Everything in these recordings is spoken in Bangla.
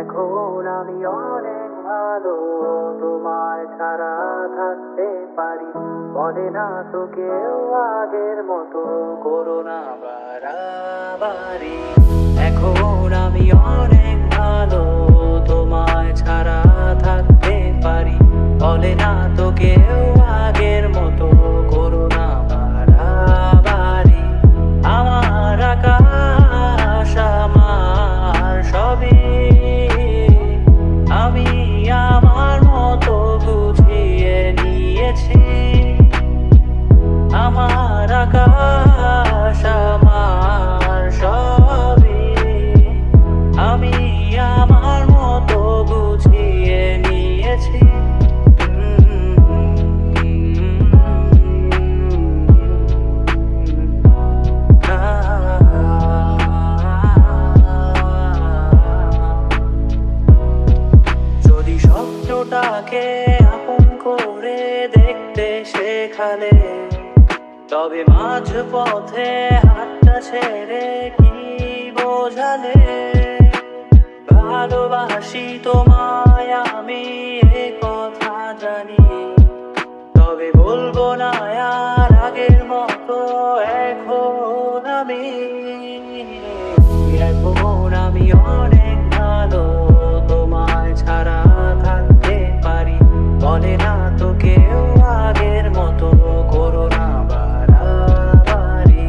এখন আমি অনেক ভালো, তোমায় ছাড়া থাকতে পারি। বলে না তো কেউ আগের মতো, করো না বাড়াবাড়ি। এখন আমি অনেক ভালো, তোমায় ছাড়া থাকতে পারি। বলে না তো কেউ আগের মতো, করো না বাড়াবাড়ি। আমার আকাশ আমার সবই, আমি আমার মতো বুঝিয়ে নিয়েছি। আমার আকাশ আমার সবই, আমি আমার মতো বুঝিয়ে নিয়েছি। যদি স্বপ্নটাকে আপন করে দেখতে শেখালে, তবে মাঝ পথে হাতটা ছেড়ে কি বোঝালে? ভালোবাসি তোমায় আমি, এ কথা জানি, তবে বলবো না আর আগের মতো। এখন আমি অনেক ভালো, তোমায় ছাড়া থাকতে পারি। বলে না তো কেউ আগের মতো, করো না বাড়াবাড়ি।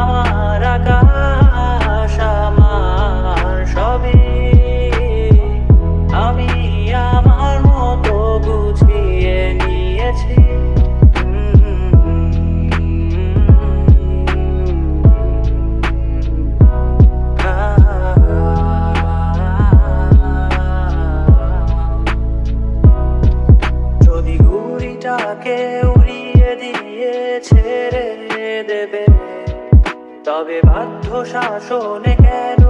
আমার আকাশ আমার সবই, আমি আমার মতো বুঝিয়ে নিয়েছি। যদি ঘুড়িটাকে উড়িয়ে দিয়ে ছেড়ে দেবে, তবে বাধ্য শাসনে কেন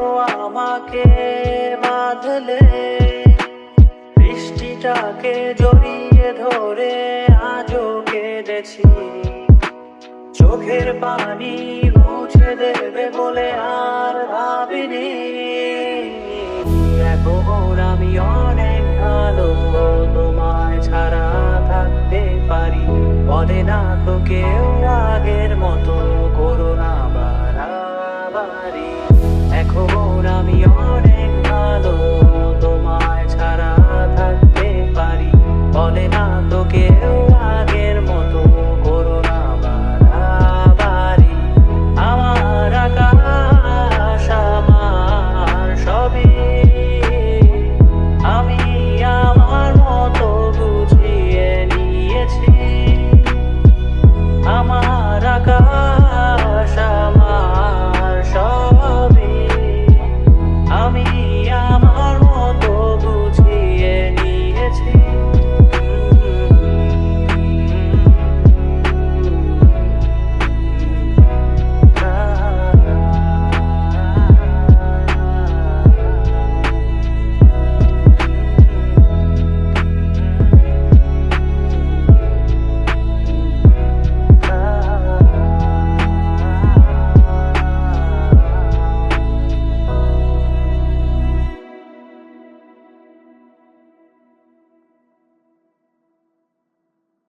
আমাকে বাঁধলে? বৃষ্টিটাকে জড়িয়ে ধরে আজও কেঁদেছি, চোখের পানি মুছে দেবে বলে আর ভাবিনি। এখন আমি অনেক ভালো, তোমায় ছাড়া থাকতে পারি। বলে না তো কেউ আগের মতো, করো না বাড়াবাড়ি। এখন আমি অনেক